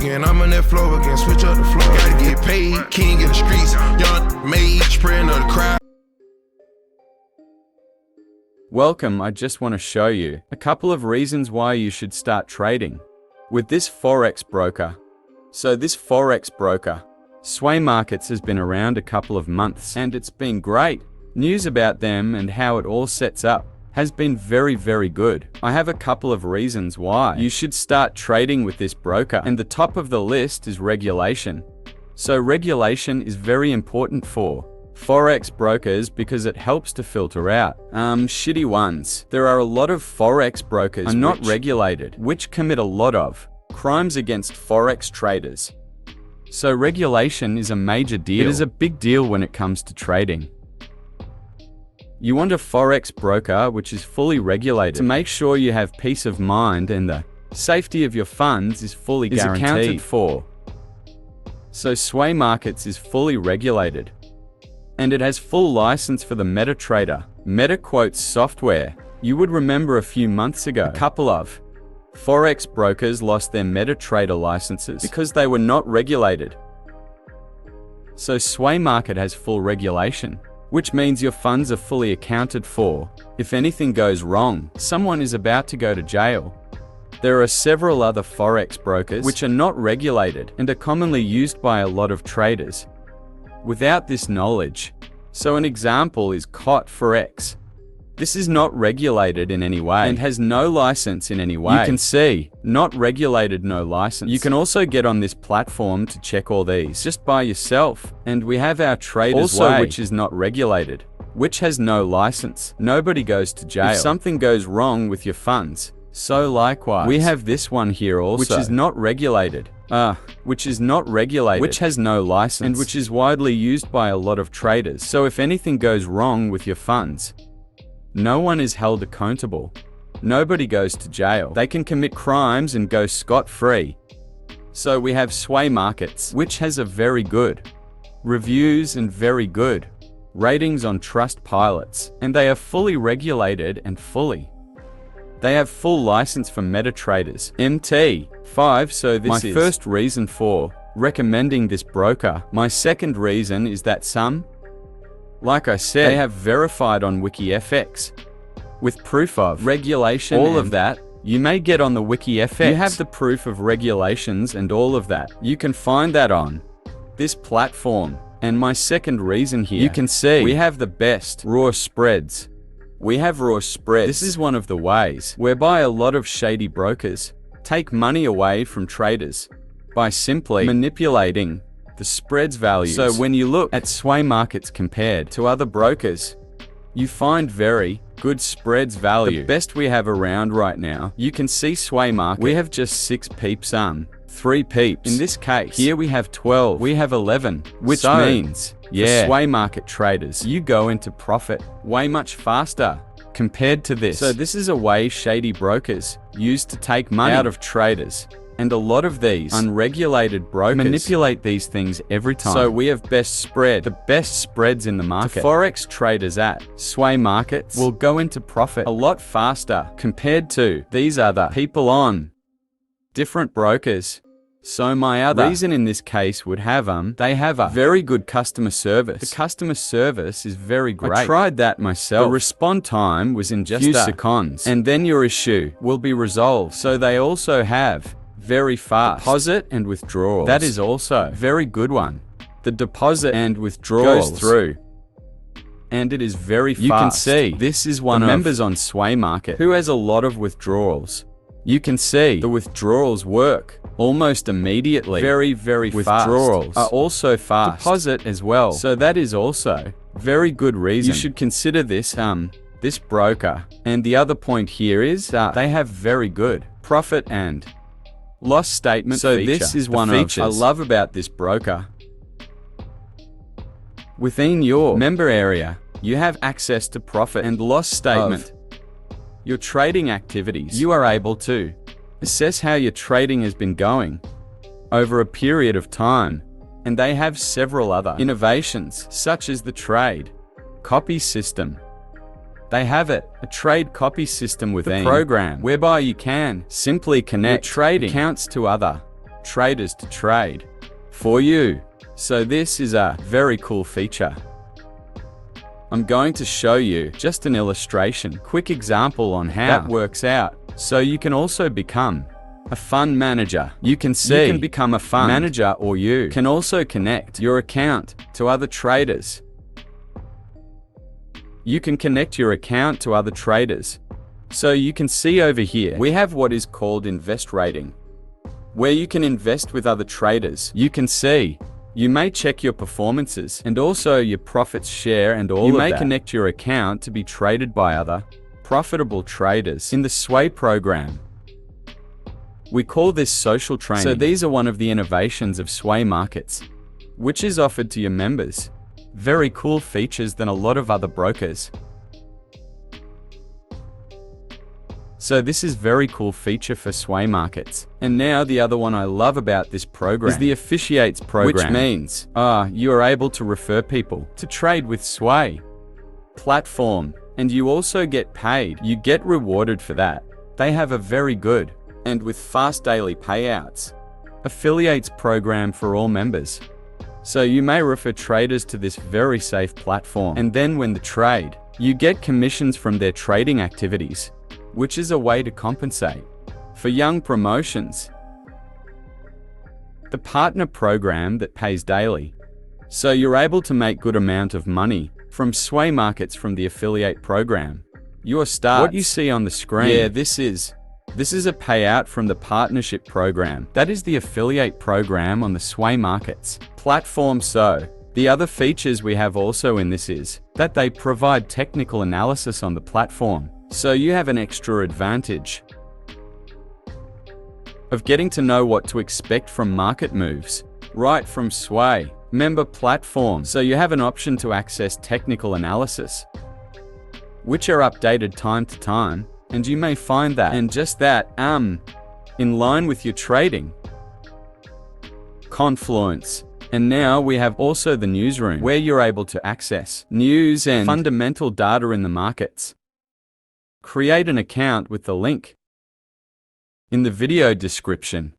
again, I'm on that flow again, switch up the flow. Gotta get paid, king in the streets, young made, spreading of the crowd. Welcome, I just want to show you a couple of reasons why you should start trading with this Forex broker. So this Forex broker, Sway Markets, has been around a couple of months and it's been great. News about them and how it all sets up has been very, very good. I have a couple of reasons why you should start trading with this broker, and the top of the list is regulation. So regulation is very important for Forex brokers because it helps to filter out shitty ones. There are a lot of Forex brokers are not regulated, which commit a lot of crimes against Forex traders. So regulation is a major deal. It is a big deal when it comes to trading. You want a Forex broker which is fully regulated to make sure you have peace of mind and the safety of your funds is fully guaranteed. Accounted for. So Sway Markets is fully regulated. And it has full license for the MetaTrader, MetaQuotes software. You would remember a few months ago, a couple of Forex brokers lost their MetaTrader licenses because they were not regulated. So Sway Market has full regulation, which means your funds are fully accounted for. If anything goes wrong, someone is about to go to jail. There are several other Forex brokers which are not regulated and are commonly used by a lot of traders without this knowledge. So an example is Forex. This is not regulated in any way and has no license in any way. You can see, not regulated, no license. You can also get on this platform to check all these just by yourself. And we have our Traders Way, which is not regulated, which has no license. Nobody goes to jail if something goes wrong with your funds. So likewise, we have this one here also, which is not regulated. Which has no license, and which is widely used by a lot of traders. So if anything goes wrong with your funds, no one is held accountable. Nobody goes to jail. They can commit crimes and go scot-free. So we have Sway Markets, which has a very good reviews and very good ratings on Trustpilots, and they are fully regulated and they have full license for MetaTraders MT5. So this is my first reason for recommending this broker. My second reason is that like I said, they have verified on WikiFX with proof of regulation, all of that. You may get on the WikiFX. You have the proof of regulations and all of that. You can find that on this platform. And my second reason here, you can see we have the best raw spreads. We have raw spreads. This is one of the ways whereby a lot of shady brokers take money away from traders by simply manipulating the spreads values. So when you look at Sway Markets compared to other brokers, you find very good spreads value. The best we have around right now, you can see Sway Market. We have just 6 peeps, 3 peeps. In this case, here we have 12, we have 11, which means, for Sway Market traders, you go into profit way much faster compared to this. So this is a way shady brokers use to take money out of traders. And a lot of these unregulated brokers manipulate these things every time. So we have the best spreads in the market. The Forex traders at Sway Markets will go into profit a lot faster compared to these other people on different brokers. So my other reason in this case would have they have a very good customer service. The customer service is very great. I tried that myself. The respond time was in just a few seconds, and then your issue will be resolved. So they also have very fast deposit and withdrawals. That is also a very good one. The deposit and withdrawals goes through, and it is very fast. You can see this is one of the members on Sway Market who has a lot of withdrawals. You can see the withdrawals work almost immediately. Very, very fast. Withdrawals are also fast. Deposit as well. So that is also very good reason. You should consider this this broker. And the other point here is they have very good profit and loss statement feature. This is one of I love about this broker. Within your member area, you have access to profit and loss statement. Your trading activities. You are able to assess how your trading has been going over a period of time. And they have several other innovations, such as the trade copy system. They have a trade copy system within the program, whereby you can simply connect your trading accounts to other traders to trade for you. So this is a very cool feature. I'm going to show you just an illustration, quick example on how that works out, so you can also become a fund manager. You can become a fund manager, or you can also connect your account to other traders. You can connect your account to other traders. So you can see over here, we have what is called invest rating, where you can invest with other traders. You can see, you may check your performances and also your profits share and all of that. You may connect your account to be traded by other profitable traders in the Sway program. We call this social training. So these are one of the innovations of Sway Markets, which is offered to your members. Very cool features than a lot of other brokers. So this is very cool feature for Sway Markets. And now the other one I love about this program is the Affiliates program, which means you are able to refer people to trade with Sway platform, and you also get paid. You get rewarded for that. They have a very good and with fast daily payouts affiliates program for all members. So you may refer traders to this very safe platform, and then when the trade, you get commissions from their trading activities, which is a way to compensate for young promotions. The partner program that pays daily. So you're able to make good amount of money from Sway Markets from the affiliate program. Your start, what you see on the screen, this is a payout from the partnership program. That is the affiliate program on the Sway Markets platform. So the other features we have also in this is that they provide technical analysis on the platform. So you have an extra advantage of getting to know what to expect from market moves right from Sway member platform. So you have an option to access technical analysis, which are updated time to time, and you may find that and just that in line with your trading confluence. And now we have also the newsroom, where you're able to access news and fundamental data in the markets. Create an account with the link in the video description.